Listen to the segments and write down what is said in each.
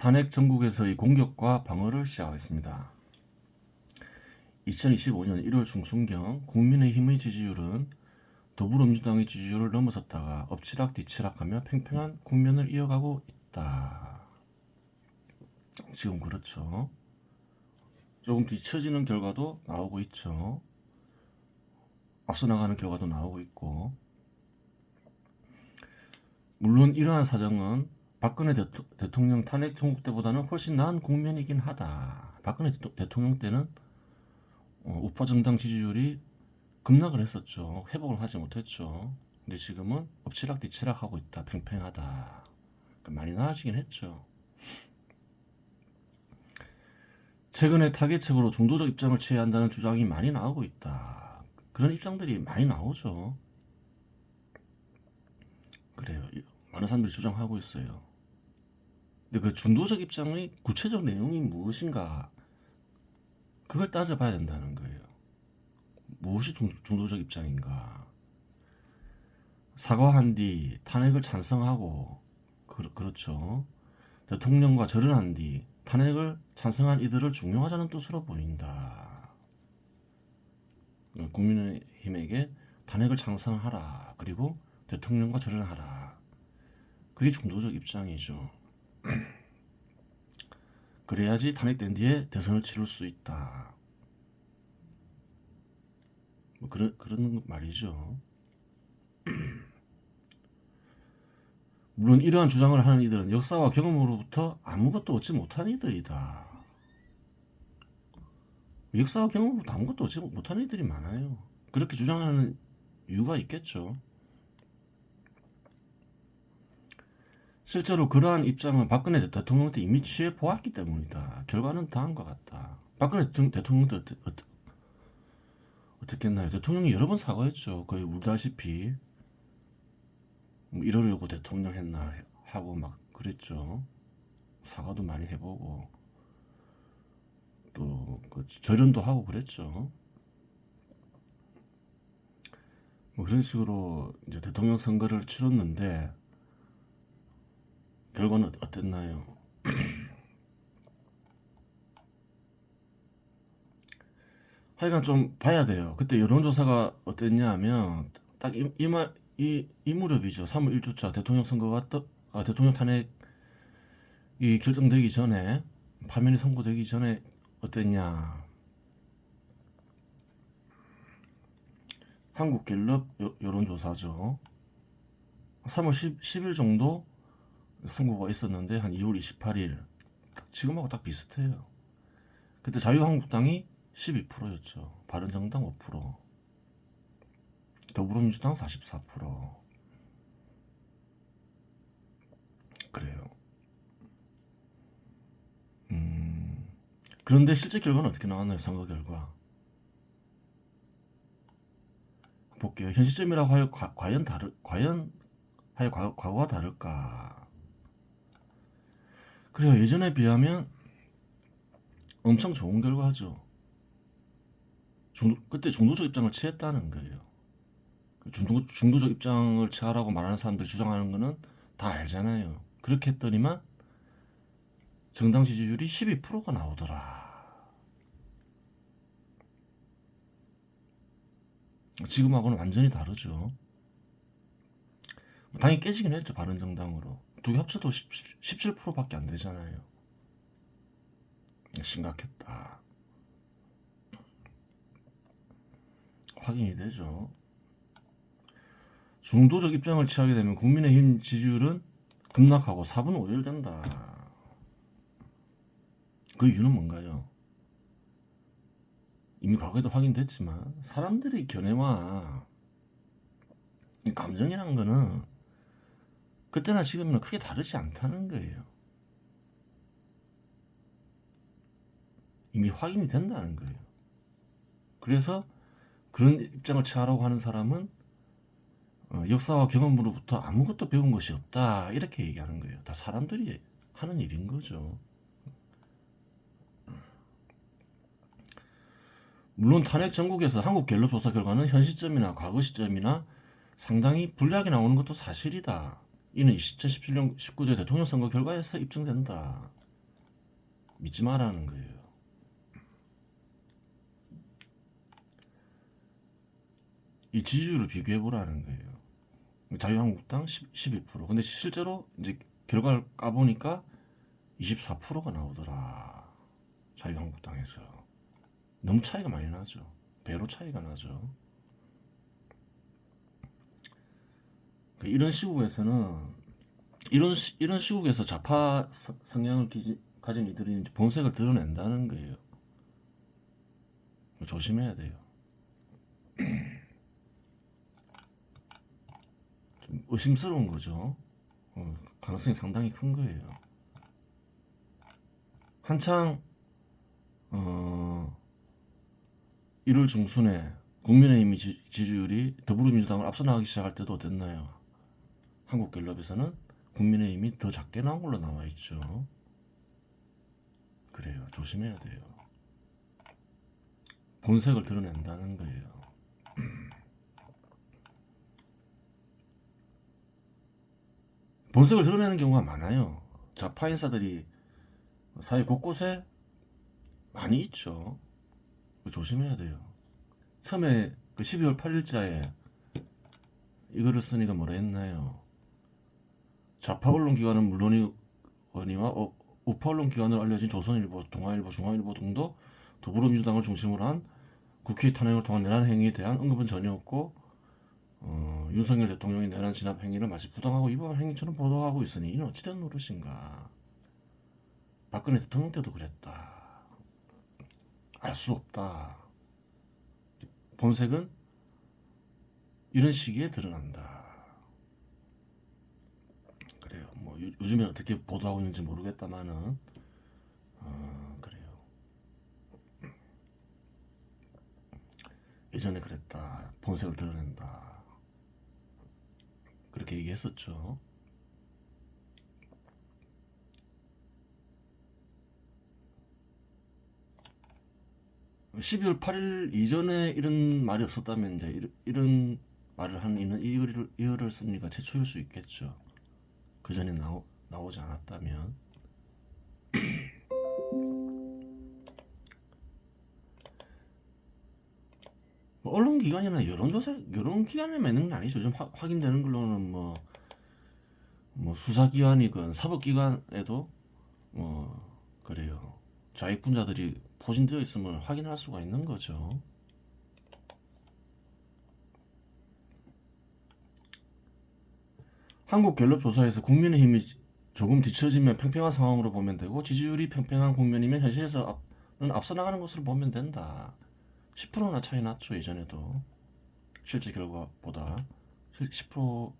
탄핵 정국에서의 공격과 방어를 시작하겠습니다. 2025년 1월 중순경 국민의힘의 지지율은 더불어민주당의 지지율을 넘어섰다가 엎치락뒤치락하며 팽팽한 국면을 이어가고 있다. 지금 그렇죠. 조금 뒤처지는 결과도 나오고 있죠. 앞서 나가는 결과도 나오고 있고, 물론 이러한 사정은 박근혜 대통령 탄핵 정국 때보다는 훨씬 나은 국면이긴 하다. 박근혜 대통령 때는 우파 정당 지지율이 급락을 했었죠. 회복을 하지 못했죠. 근데 지금은 엎치락뒤치락 하고 있다. 팽팽하다. 그러니까 많이 나아지긴 했죠. 최근에 타겟책으로 중도적 입장을 취해야 한다는 주장이 많이 나오고 있다. 그런 입장들이 많이 나오죠. 그래요. 많은 사람들이 주장하고 있어요. 근데 그 중도적 입장의 구체적 내용이 무엇인가, 그걸 따져봐야 된다는 거예요. 무엇이 중도적 입장인가. 사과한 뒤 탄핵을 찬성하고, 그렇죠. 대통령과 절연한 뒤 탄핵을 찬성한 이들을 중용하자는 뜻으로 보인다. 국민의힘에게 탄핵을 찬성하라. 그리고 대통령과 절연하라. 그게 중도적 입장이죠. 그래야지 탄핵된 뒤에 대선을 치를 수 있다. 뭐 그런 말이죠. 물론 이러한 주장을 하는 이들은 역사와 경험으로부터 아무것도 얻지 못한 이들이다. 역사와 경험으로부터 아무것도 얻지 못한 이들이 많아요. 그렇게 주장하는 이유가 있겠죠. 실제로 그러한 입장은 박근혜 대통령 때 이미 취해 보았기 때문이다. 결과는 다음과 같다. 박근혜 대통령 때 어떻게 했나요? 대통령이 여러 번 사과했죠. 거의 울다시피 뭐 이러려고 대통령 했나 하고 막 그랬죠. 사과도 많이 해보고 또 그 절연도 하고 그랬죠. 뭐 그런 식으로 이제 대통령 선거를 치렀는데 결과는 어땠나요? 하여간 좀 봐야 돼요. 그때 여론조사가 어땠냐 하면 딱 이 무렵이죠. 3월 1주차 대통령 선거가 대통령 탄핵이 결정되기 전에, 파면이 선고되기 전에 어땠냐. 한국갤럽 여론조사죠. 3월 10일 정도 선고가 있었는데 한 2월 28일 지금하고 딱 비슷해요. 그때 자유한국당이 12%였죠. 바른정당 5%, 더불어민주당 44%. 그래요. 그런데 실제 결과는 어떻게 나왔나요? 선거 결과 볼게요. 현 시점이라고 하여 과연 하여 과거와 다를까? 그래요. 예전에 비하면 엄청 좋은 결과죠. 그때 중도적 입장을 취했다는 거예요. 중도적 입장을 취하라고 말하는 사람들이 주장하는 거는 다 알잖아요. 그렇게 했더니만 정당 지지율이 12%가 나오더라. 지금하고는 완전히 다르죠. 당연히 깨지긴 했죠. 바른정당으로 두 개 합쳐도 17%밖에 안 되잖아요. 심각했다. 확인이 되죠. 중도적 입장을 취하게 되면 국민의힘 지지율은 급락하고 4분 5일 된다. 그 이유는 뭔가요? 이미 과거에도 확인됐지만 사람들의 견해와 감정이란 거는 그때나 지금이나 크게 다르지 않다는 거예요. 이미 확인이 된다는 거예요. 그래서 그런 입장을 취하라고 하는 사람은 역사와 경험으로부터 아무것도 배운 것이 없다, 이렇게 얘기하는 거예요. 다 사람들이 하는 일인 거죠. 물론 탄핵 전국에서 한국갤럽 조사 결과는 현 시점이나 과거 시점이나 상당히 불리하게 나오는 것도 사실이다. 이는 2017년 19대 대통령 선거 결과에서 입증된다. 믿지 말라는 거예요. 이 지지율을 비교해 보라는 거예요. 자유한국당 12%. 근데 실제로 이제 결과를 까보니까 24%가 나오더라. 자유한국당에서. 너무 차이가 많이 나죠. 배로 차이가 나죠. 이런 시국에서는 이런 시국에서 좌파 성향을 가진 이들이 본색을 드러낸다는 거예요. 조심해야 돼요. 좀 의심스러운 거죠. 가능성이 상당히 큰 거예요. 한창 1월 중순에 국민의힘 지지율이 더불어민주당을 앞서 나가기 시작할 때도 어땠나요? 한국갤럽에서는 국민의힘이 더 작게 나온 걸로 나와 있죠. 그래요. 조심해야 돼요. 본색을 드러낸다는 거예요. 본색을 드러내는 경우가 많아요. 좌파 인사들이 사회 곳곳에 많이 있죠. 조심해야 돼요. 처음에 그 12월 8일자에 이거를 쓰니까 뭐라 했나요? 좌파 언론 기관은 물론이거니와 우파 언론 기관으로 알려진 조선일보, 동아일보, 중앙일보 등도 더불어민주당을 중심으로 한 국회 탄핵을 통한 내란 행위에 대한 언급은 전혀 없고 윤석열 대통령의 내란 진압 행위를 마치 부당하고 위법한 행위처럼 보도하고 있으니 이는 어찌된 노릇인가. 박근혜 대통령 때도 그랬다. 알 수 없다. 본색은 이런 시기에 드러난다. 그래요. 뭐 요즘에 어떻게 보도하고 있는지 모르겠다마는 그래요. 예전에 그랬다. 본색을 드러낸다. 그렇게 얘기했었죠. (12월 8일) 이전에 이런 말이 없었다면 이제 이런 말을 하는 이 글을 쓰니까 최초일 수 있겠죠. 그 전에 나오지 않았다면. 뭐 언론기관이나 여론기관에 맞는 건 아니죠. 좀 확인되는 걸로는 뭐 수사기관이건 사법기관에도 그래요. 좌익분자들이 포진되어 있음을 확인할 수가 있는 거죠. 한국갤럽 조사에서 국민의힘이 조금 뒤처지면 팽팽한 상황으로 보면 되고 지지율이 팽팽한 국면이면 현실에서는 앞서 나가는 것으로 보면 된다. 10%나 차이 났죠. 예전에도 실제 결과보다 10%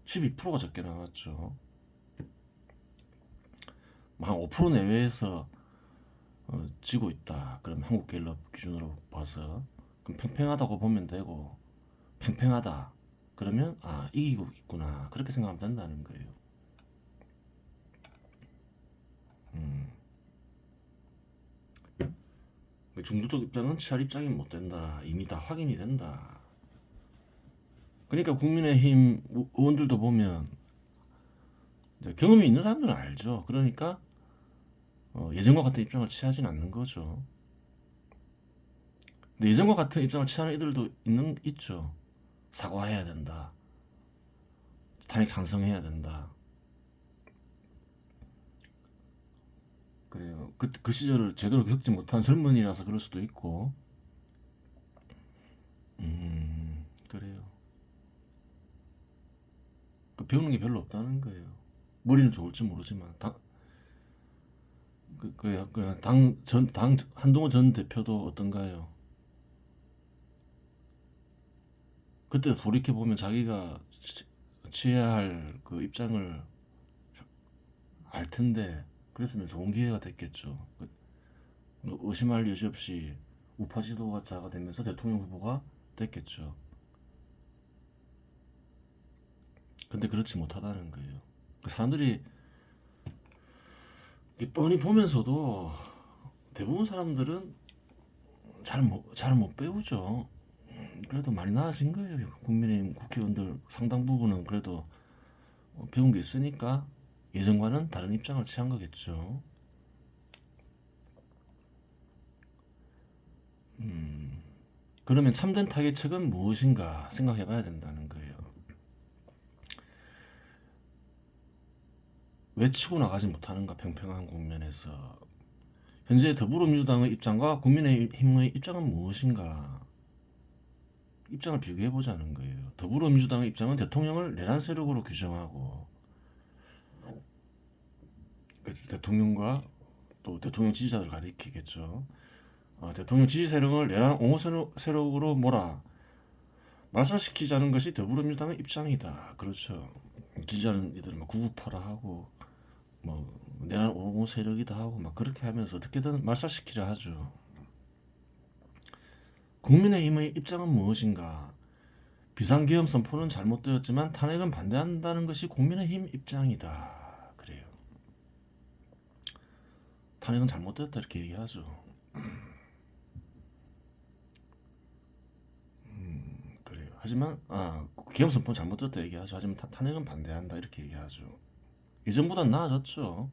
12%가 적게 나왔죠. 한 5% 내외에서 지고 있다. 그럼 한국갤럽 기준으로 봐서 그럼 팽팽하다고 보면 되고, 팽팽하다 그러면 이기고 있구나 그렇게 생각하면 된다는 거예요. 중도적 입장은 치할 입장이 못 된다. 이미 다 확인이 된다. 그러니까 국민의힘 의원들도 보면 경험이 있는 사람들은 알죠. 그러니까 예전과 같은 입장을 취하진 않는 거죠. 근데 예전과 같은 입장을 취하는 이들도 있죠. 사과해야 된다. 탄핵 찬성해야 된다. 그래요. 그 시절을 제대로 겪지 못한 젊은이라서 그럴 수도 있고. 그래요. 배우는 게 별로 없다는 거예요. 머리는 좋을지 모르지만 한동훈 전 대표도 어떤가요? 그때 돌이켜 보면 자기가 취해야 할 그 입장을 알 텐데 그랬으면 좋은 기회가 됐겠죠. 의심할 여지 없이 우파 지도자가 되면서 대통령 후보가 됐겠죠. 근데 그렇지 못하다는 거예요. 사람들이 뻔히 보면서도 대부분 사람들은 잘 못 배우죠. 그래도 많이 나아진 거예요. 국민의힘 국회의원들 상당 부분은 그래도 배운 게 있으니까 예전과는 다른 입장을 취한 거겠죠. 그러면 참된 타개책은 무엇인가 생각해 봐야 된다는 거예요. 왜 치고 나가지 못하는가, 평평한 국면에서. 현재 더불어민주당의 입장과 국민의힘의 입장은 무엇인가, 입장을 비교해 보자는 거예요. 더불어민주당의 입장은 대통령을 내란 세력으로 규정하고, 대통령과 또 대통령 지지자들 가리키겠죠. 대통령 지지 세력을 내란 옹호 세력으로 몰아 말살시키자는 것이 더불어민주당의 입장이다. 그렇죠. 지지하는 이들 막 구구파라 하고, 뭐 내란 옹호 세력이다 하고 막 그렇게 하면서 어떻게든 말살시키려 하죠. 국민의힘의 입장은 무엇인가? 비상계엄 선포는 잘못되었지만 탄핵은 반대한다는 것이 국민의힘 입장이다. 그래요. 탄핵은 잘못되었다 이렇게 얘기하죠. 그래요. 하지만 계엄 선포는 잘못되었다 얘기하죠. 하지만 탄핵은 반대한다 이렇게 얘기하죠. 예전보다 나아졌죠.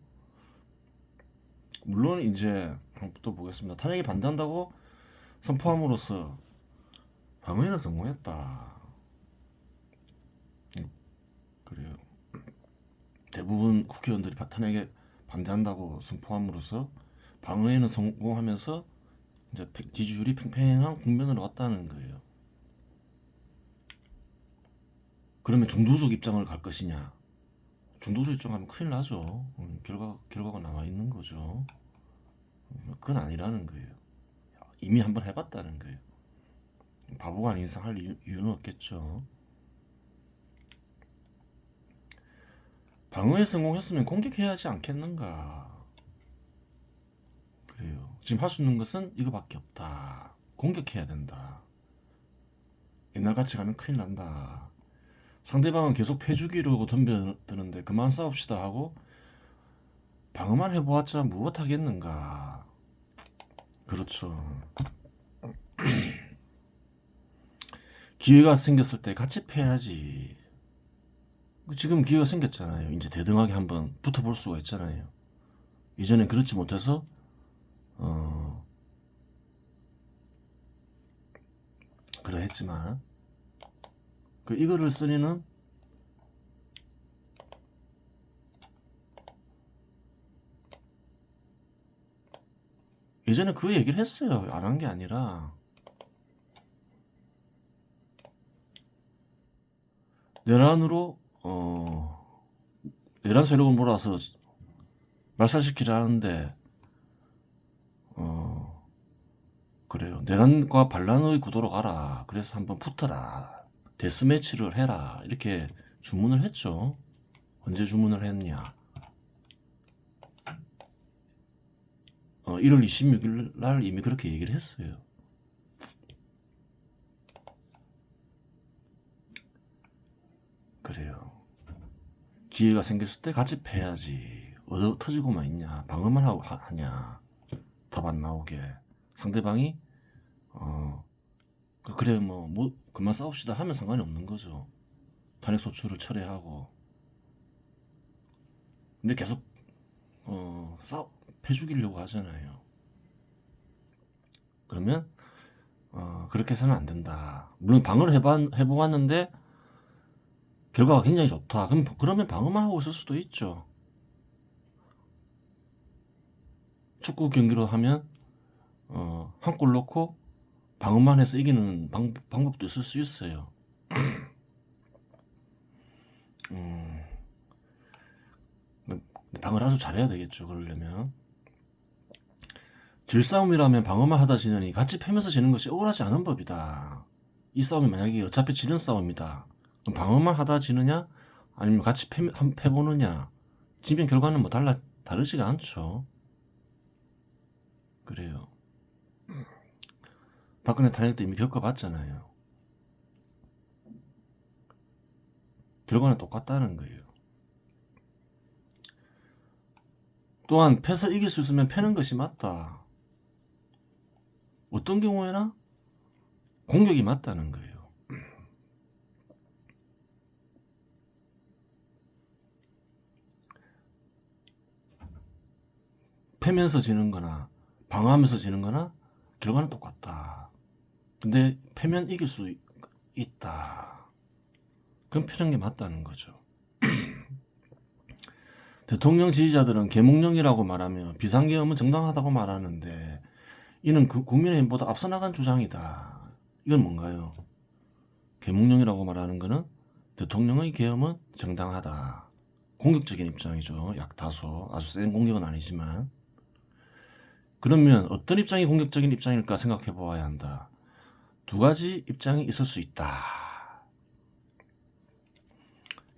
물론 이제 또 보겠습니다. 탄핵이 반대한다고 선포함으로써 방어에는 성공했다. 그래요. 대부분 국회의원들이 탄핵에 반대한다고 선포함으로써 방어에는 성공하면서 이제 지지율이 팽팽한 국면으로 왔다는 거예요. 그러면 중도적 입장을 갈 것이냐? 중도적 입장 가면 큰일 나죠. 결과가 나와 있는 거죠. 그건 아니라는 거예요. 이미 한번 해봤다는 거예요. 바보가 아닌 이상 할 이유는 없겠죠. 방어에 성공했으면 공격해야 하지 않겠는가. 그래요. 지금 할 수 있는 것은 이거밖에 없다. 공격해야 된다. 옛날같이 가면 큰일 난다. 상대방은 계속 패주기로 덤벼드는데 그만 싸웁시다 하고 방어만 해보았자 무엇하겠는가. 그렇죠. 기회가 생겼을 때 같이 패야지. 지금 기회가 생겼잖아요. 이제 대등하게 한번 붙어볼 수가 있잖아요. 이전엔 그렇지 못해서 그래 했지만 이거를 쓰니는 예전에 그 얘기를 했어요. 안 한 게 아니라 내란으로 내란 세력을 몰아서 말살시키라는데 그래요. 내란과 반란의 구도로 가라. 그래서 한번 붙어라. 데스매치를 해라. 이렇게 주문을 했죠. 언제 주문을 했냐? 1월 26일 날 이미 그렇게 얘기를 했어요. 그래요. 기회가 생겼을 때 같이 패야지. 얻어 터지고만 있냐? 방어만 하냐? 답 안 나오게. 상대방이 그래 뭐 그만 싸웁시다 하면 상관이 없는 거죠. 탄핵 소추를 철회하고. 근데 계속 패 죽이려고 하잖아요. 그러면 그렇게 해서는 안 된다. 물론 방어를 해보았는데 결과가 굉장히 좋다. 그러면 방어만 하고 있을 수도 있죠. 축구 경기로 하면 한 골 넣고 방어만 해서 이기는 방법도 있을 수 있어요. 방어를 아주 잘해야 되겠죠. 그러려면 질싸움이라면 방어만 하다 지느니 같이 패면서 지는 것이 억울하지 않은 법이다. 이 싸움이 만약에 어차피 지는 싸움이다. 그럼 방어만 하다 지느냐 아니면 같이 패보느냐, 지면 결과는 뭐 다르지가 않죠. 그래요. 박근혜 탄핵 때 이미 겪어봤잖아요. 결과는 똑같다는 거예요. 또한 패서 이길 수 있으면 패는 것이 맞다. 어떤 경우에나 공격이 맞다는 거예요. 패면서 지는 거나 방어하면서 지는 거나 결과는 똑같다. 근데 패면 이길 수 있다. 그럼 패는 게 맞다는 거죠. 대통령 지지자들은 계몽령이라고 말하며 비상계엄은 정당하다고 말하는데 이는 그 국민의힘보다 앞서 나간 주장이다. 이건 뭔가요? 계몽령이라고 말하는 것은 대통령의 계엄은 정당하다. 공격적인 입장이죠. 약다소. 아주 센 공격은 아니지만. 그러면 어떤 입장이 공격적인 입장일까 생각해 보아야 한다. 두 가지 입장이 있을 수 있다.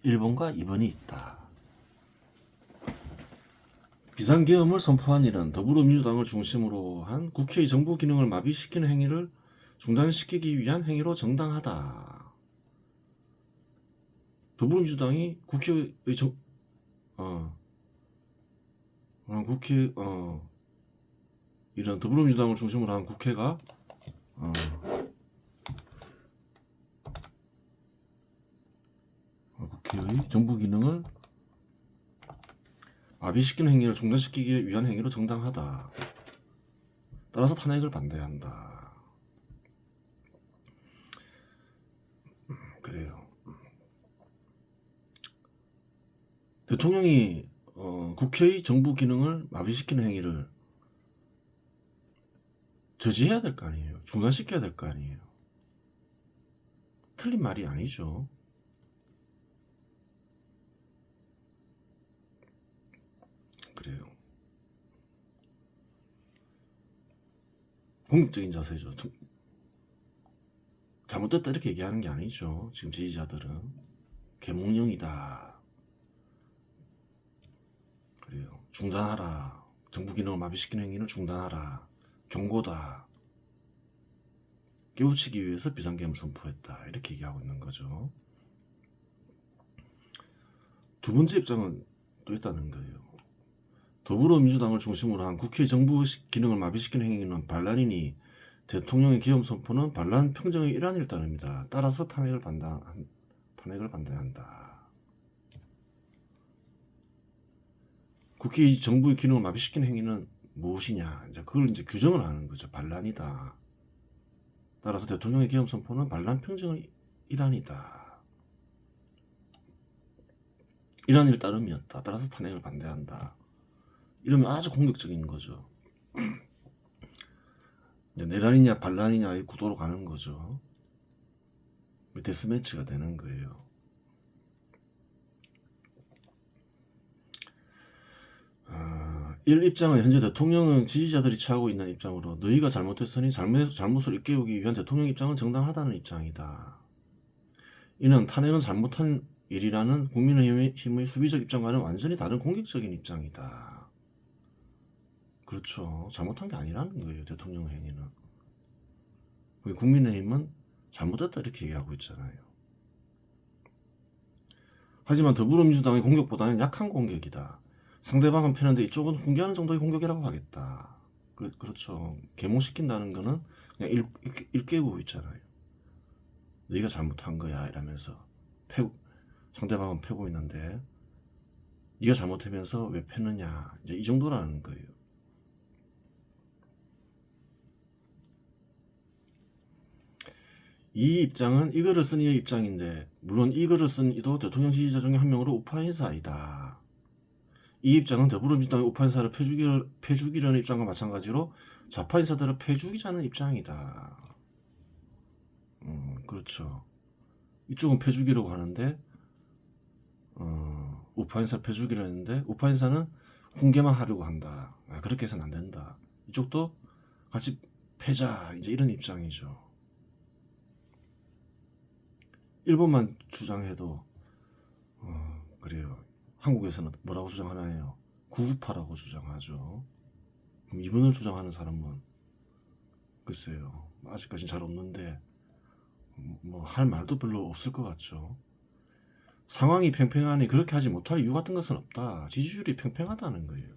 1번과 2번이 있다. 비상계엄을 선포한 일은 더불어민주당을 중심으로 한 국회의 정부 기능을 마비시키는 행위를 중단시키기 위한 행위로 정당하다. 더불어민주당이 국회의 이런 더불어민주당을 중심으로 한 국회가 국회의 정부 기능을 마비시키는 행위를 중단시키기 위한 행위로 정당하다. 따라서 탄핵을 반대해야 한다. 그래요. 대통령이 국회의 정부 기능을 마비시키는 행위를 저지해야 될 거 아니에요. 중단시켜야 될 거 아니에요. 틀린 말이 아니죠. 그래요. 공격적인 자세죠. 잘못됐다 이렇게 얘기하는 게 아니죠. 지금 지지자들은 계몽령이다. 그래요. 중단하라. 정부 기능을 마비시키는 행위를 중단하라. 경고다. 깨우치기 위해서 비상계엄을 선포했다. 이렇게 얘기하고 있는 거죠. 두 번째 입장은 또 있다는 거예요. 더불어민주당을 중심으로 한 국회 정부 기능을 마비시키는 행위는 반란이니 대통령의 계엄 선포는 반란 평정의 일환일 따릅니다. 따라서 탄핵을 반대한다. 국회 정부의 기능을 마비시키는 행위는 무엇이냐? 이제 그걸 이제 규정을 하는 거죠. 반란이다. 따라서 대통령의 계엄 선포는 반란 평정의 일환이다. 일환일 따름이었다. 따라서 탄핵을 반대한다. 이러면 아주 공격적인 거죠. 내란이냐 반란이냐의 구도로 가는 거죠. 데스매치가 되는 거예요. 입장은 현재 대통령은 지지자들이 취하고 있는 입장으로 너희가 잘못했으니 잘못을 일깨우기 위한 대통령 입장은 정당하다는 입장이다. 이는 탄핵은 잘못한 일이라는 국민의힘의 수비적 입장과는 완전히 다른 공격적인 입장이다. 그렇죠. 잘못한 게 아니라는 거예요. 대통령 행위는. 국민의힘은 잘못했다 이렇게 얘기하고 있잖아요. 하지만 더불어민주당의 공격보다는 약한 공격이다. 상대방은 패는데 이쪽은 훈계하는 정도의 공격이라고 하겠다. 그렇죠. 계몽시킨다는 거는 그냥 일깨우고 있잖아요. 너희가 잘못한 거야 이러면서 상대방은 패고 있는데 네가 잘못하면서 왜 패느냐 이제 이 정도라는 거예요. 이 입장은 이 글을 쓴 이의 입장인데 물론 이 글을 쓴 이도 대통령 지지자 중에 한 명으로 우파 인사이다. 이 입장은 더불어민주당의 우파 인사를 패죽이려는 입장과 마찬가지로 좌파 인사들을 패죽이자는 입장이다. 그렇죠. 이쪽은 패죽이라고 하는데 우파 인사를 패죽이려 했는데 우파 인사는 훈계만 하려고 한다. 그렇게 해서는 안 된다. 이쪽도 같이 패자 이제 이런 입장이죠. 일본만 주장해도 그래요. 한국에서는 뭐라고 주장하나요? 구우파라고 주장하죠. 그럼 이분을 주장하는 사람은 글쎄요. 아직까지는 잘 없는데 뭐 할 말도 별로 없을 것 같죠. 상황이 팽팽하니 그렇게 하지 못할 이유 같은 것은 없다. 지지율이 팽팽하다는 거예요.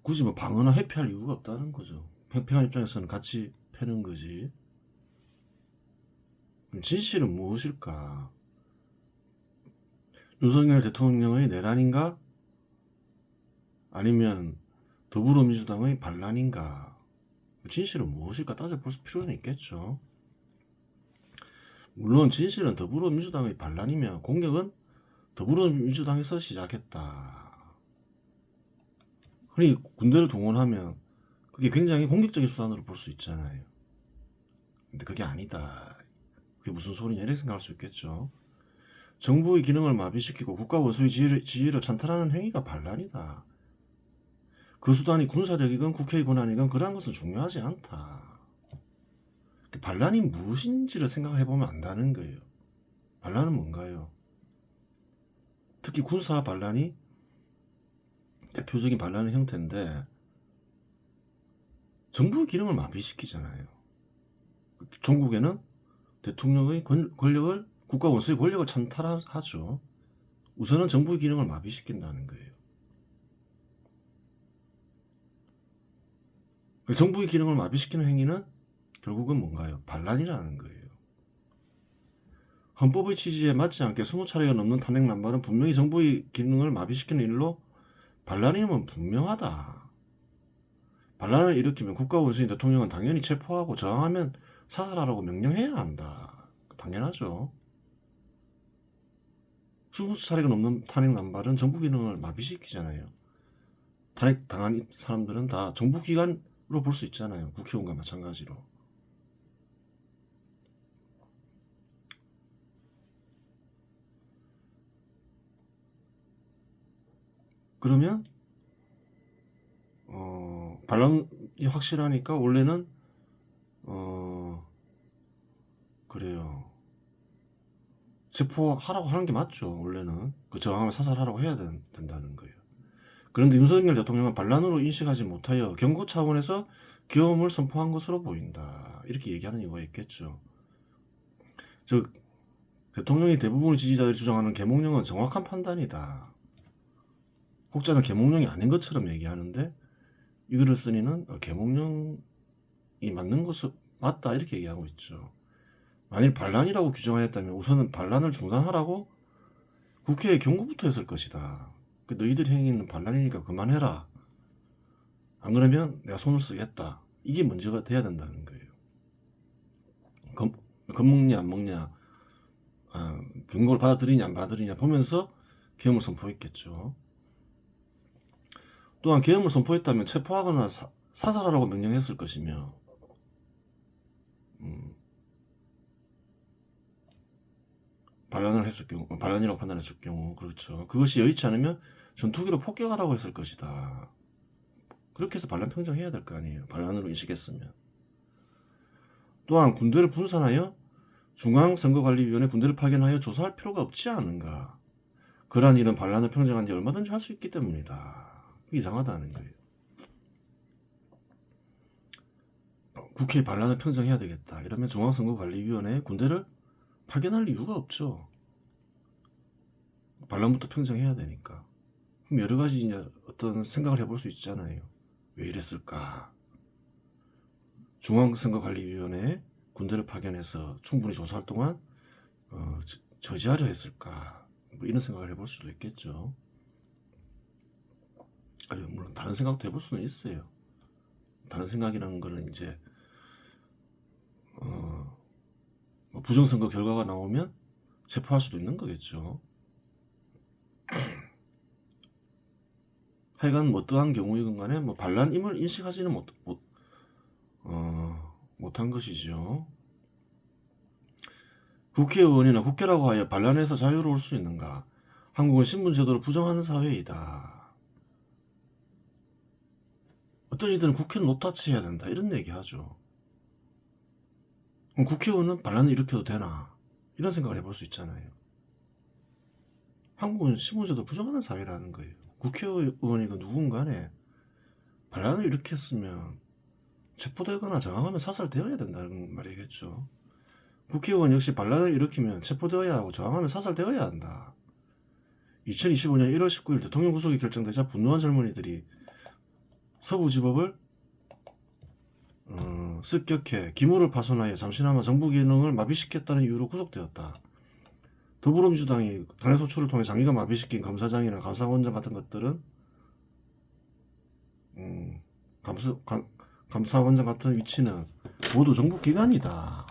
굳이 뭐 방어나 회피할 이유가 없다는 거죠. 팽팽한 입장에서는 같이 패는 거지. 진실은 무엇일까? 윤석열 대통령의 내란인가? 아니면 더불어민주당의 반란인가? 진실은 무엇일까 따져볼 필요는 있겠죠. 물론 진실은 더불어민주당의 반란이면 공격은 더불어민주당에서 시작했다. 흔히 군대를 동원하면 그게 굉장히 공격적인 수단으로 볼 수 있잖아요. 근데 그게 아니다. 그게 무슨 소리냐 이렇게 생각할 수 있겠죠. 정부의 기능을 마비시키고 국가 원수의 지위를 찬탈하는 행위가 반란이다. 그 수단이 군사력이건 국회의 권한이건 그러한 것은 중요하지 않다. 반란이 무엇인지를 생각해보면 안다는 거예요. 반란은 뭔가요? 특히 군사 반란이 대표적인 반란의 형태인데 정부의 기능을 마비시키잖아요. 전국에는 대통령의 권력을 국가 원수의 권력을 찬탈하죠. 우선은 정부의 기능을 마비시킨다는 거예요. 정부의 기능을 마비시키는 행위는 결국은 뭔가요? 반란이라는 거예요. 헌법의 취지에 맞지 않게 20차례가 넘는 탄핵 남발은 분명히 정부의 기능을 마비시키는 일로 반란임은 분명하다. 반란을 일으키면 국가 원수인 대통령은 당연히 체포하고 저항하면 사살하라고 명령해야 한다. 당연하죠. 20차례가 넘는 탄핵 남발은 정부 기능을 마비시키잖아요. 탄핵 당한 사람들은 다 정부 기관으로 볼 수 있잖아요. 국회의원과 마찬가지로. 그러면 반란이 확실하니까 원래는 그래요. 체포하라고 하는 게 맞죠. 원래는 그 저항을 사살하라고 해야 된다는 거예요. 그런데 윤석열 대통령은 반란으로 인식하지 못하여 경고 차원에서 계엄을 선포한 것으로 보인다. 이렇게 얘기하는 이유가 있겠죠. 즉 대통령이 대부분의 지지자들이 주장하는 계몽령은 정확한 판단이다. 혹자는 계몽령이 아닌 것처럼 얘기하는데 이거를 쓰니는 계몽령이 맞는 것은 맞다 이렇게 얘기하고 있죠. 만일 반란이라고 규정하였다면 우선은 반란을 중단하라고 국회에 경고부터 했을 것이다. 너희들 행위는 반란이니까 그만해라. 안 그러면 내가 손을 쓰겠다. 이게 문제가 돼야 된다는 거예요. 겁먹냐 안 먹냐, 경고를 받아들이냐 안 받아들이냐 보면서 계엄을 선포했겠죠. 또한 계엄을 선포했다면 체포하거나 사살하라고 명령했을 것이며 반란을 했을 경우, 반란이라고 판단했을 경우, 그렇죠. 그것이 여의치 않으면 전투기로 폭격하라고 했을 것이다. 그렇게 해서 반란 평정해야 될 거 아니에요. 반란으로 인식했으면. 또한 군대를 분산하여 중앙선거관리위원회 군대를 파견하여 조사할 필요가 없지 않은가. 그러한 일은 반란을 평정한 뒤 얼마든지 할 수 있기 때문이다. 이상하다는 거예요. 국회에 반란을 평정해야 되겠다. 이러면 중앙선거관리위원회에 군대를 파견할 이유가 없죠. 반란부터 평정해야 되니까. 그럼 여러 가지 이제 어떤 생각을 해볼 수 있잖아요. 왜 이랬을까? 중앙선거관리위원회에 군대를 파견해서 충분히 조사할 동안 저지하려 했을까? 뭐 이런 생각을 해볼 수도 있겠죠. 아니, 물론 다른 생각도 해볼 수는 있어요. 다른 생각이라는 거는 이제 부정선거 결과가 나오면 체포할 수도 있는 거겠죠. 하여간 어떠한 경우이건 간에 반란임을 인식하지는 못한 것이죠. 국회의원이나 국회라고 하여 반란에서 자유로울 수 있는가? 한국은 신분제도를 부정하는 사회이다. 어떤 이들은 국회는 노타치해야 된다 이런 얘기하죠. 그럼 국회의원은 반란을 일으켜도 되나? 이런 생각을 해볼 수 있잖아요. 한국은 신분제도 부정하는 사회라는 거예요. 국회의원이건 누군 간에 반란을 일으켰으면 체포되거나 저항하면 사살되어야 된다는 말이겠죠. 국회의원 역시 반란을 일으키면 체포되어야 하고 저항하면 사살되어야 한다. 2025년 1월 19일 대통령 구속이 결정되자 분노한 젊은이들이 서부지법을 습격해 기물을 파손하여 잠시나마 정부 기능을 마비시켰다는 이유로 구속되었다. 더불어민주당이 탄핵소추를 통해 장기가 마비시킨 검사장이나 감사원장 같은 것들은 감사원장 같은 위치는 모두 정부 기관이다.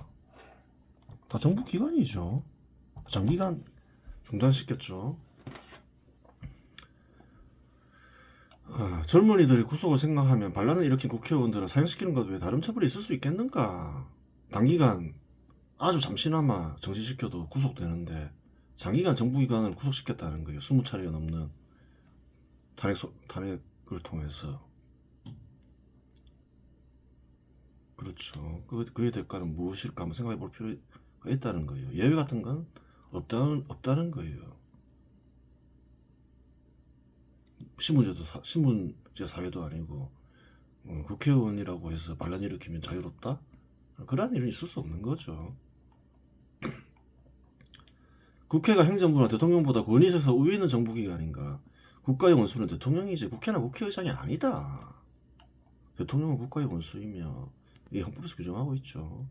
다 정부 기관이죠. 장기간 중단시켰죠. 젊은이들이 구속을 생각하면 반란을 일으킨 국회의원들을 사형시키는 것 외에 다른 처벌이 있을 수 있겠는가? 단기간 아주 잠시나마 정지시켜도 구속되는데 장기간 정부기관을 구속시켰다는 거예요. 20차례가 넘는 탄핵을 통해서. 그렇죠. 그의 대가는 무엇일까 한번 생각해 볼 필요가 있다는 거예요. 예외 같은 건 없다는 거예요. 신문제 사회도 아니고 국회의원이라고 해서 반란 일으키면 자유롭다? 그런 일은 있을 수 없는 거죠. 국회가 행정부나 대통령보다 권위 있어서 우위에 있는 정부기관인가? 국가의 원수는 대통령이지 국회나 국회의장이 아니다. 대통령은 국가의 원수이며 이 헌법에서 규정하고 있죠.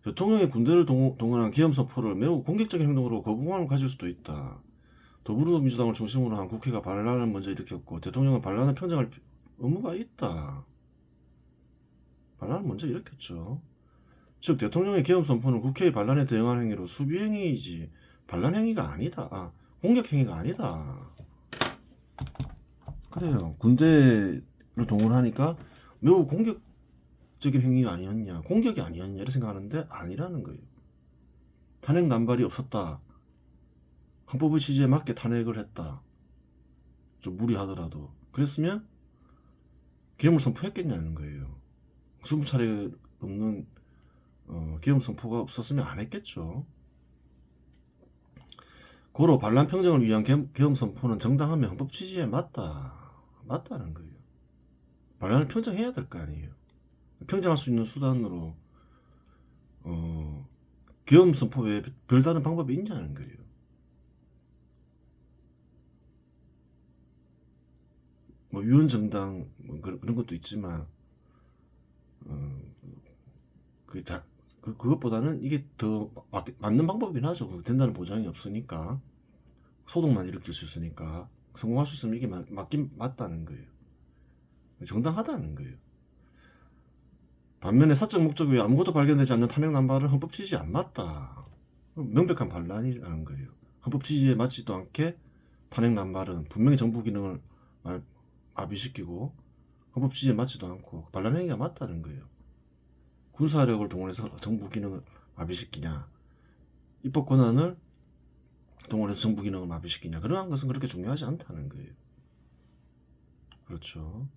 대통령이 군대를 동원한 계엄선포를 매우 공격적인 행동으로 거부감을 가질 수도 있다. 더불어민주당을 중심으로 한 국회가 반란을 먼저 일으켰고 대통령은 반란을 평정할 의무가 있다. 반란을 먼저 일으켰죠. 즉 대통령의 계엄선포는 국회의 반란에 대응하는 행위로 수비행위이지 반란행위가 아니다. 공격행위가 아니다. 그래요. 군대를 동원하니까 매우 공격적인 행위가 아니었냐, 공격이 아니었냐 이렇게 생각하는데 아니라는 거예요. 탄핵 남발이 없었다. 헌법의 취지에 맞게 탄핵을 했다. 좀 무리하더라도. 그랬으면 계엄을 선포했겠냐는 거예요. 20차례 넘는 계엄 선포가 없었으면 안 했겠죠. 고로 반란 평정을 위한 계엄 선포는 정당하며 헌법 취지에 맞다는 거예요. 반란을 평정해야 될 거 아니에요. 평정할 수 있는 수단으로 계엄 선포 외에 별다른 방법이 있냐는 거예요. 뭐 유언정당 뭐 그런 것도 있지만 그것보다는 이게 더 맞는 방법이긴 하죠. 된다는 보장이 없으니까 소동만 일으킬 수 있으니까 성공할 수 있으면 이게 맞다는 거예요. 정당하다는 거예요. 반면에 사적 목적 외에 아무것도 발견되지 않는 탄핵 남발은 헌법 취지에 안 맞다. 명백한 반란이라는 거예요. 헌법 취지에 맞지도 않게 탄핵 남발은 분명히 정부 기능을 마비시키고 헌법 취지에 맞지도 않고 반란 행위가 맞다는 거예요. 군사력을 동원해서 정부 기능을 마비시키냐, 입법 권한을 동원해서 정부 기능을 마비시키냐, 그러한 것은 그렇게 중요하지 않다는 거예요. 그렇죠.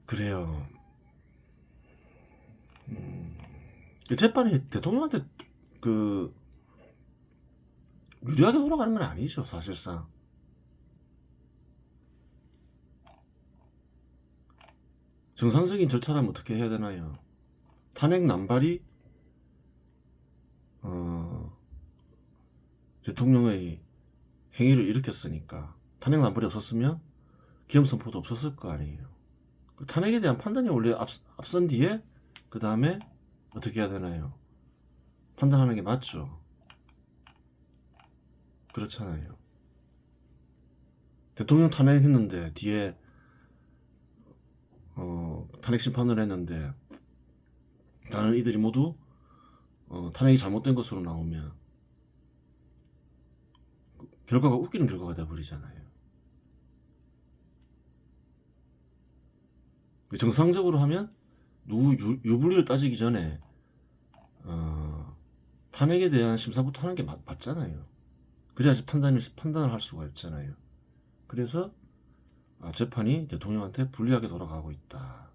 그래요. 재판이 대통령한테 유리하게 돌아가는 건 아니죠, 사실상. 정상적인 절차라면 어떻게 해야 되나요? 탄핵 남발이 대통령의 행위를 일으켰으니까 탄핵 남발이 없었으면 계엄 선포도 없었을 거 아니에요. 그 탄핵에 대한 판단이 원래 앞선 뒤에 그 다음에 어떻게 해야 되나요? 판단하는 게 맞죠. 그렇잖아요. 대통령 탄핵했는데 뒤에 탄핵 심판을 했는데 다른 이들이 모두 탄핵이 잘못된 것으로 나오면 결과가 웃기는 결과가 돼버리잖아요. 정상적으로 하면 누구 유불리를 따지기 전에 탄핵에 대한 심사부터 하는 게 맞잖아요. 그래야지 판단을 할 수가 있잖아요. 그래서 재판이 대통령한테 불리하게 돌아가고 있다.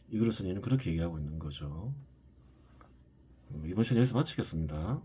이글스니는 그렇게 얘기하고 있는 거죠. 이번 시간 여기서 마치겠습니다.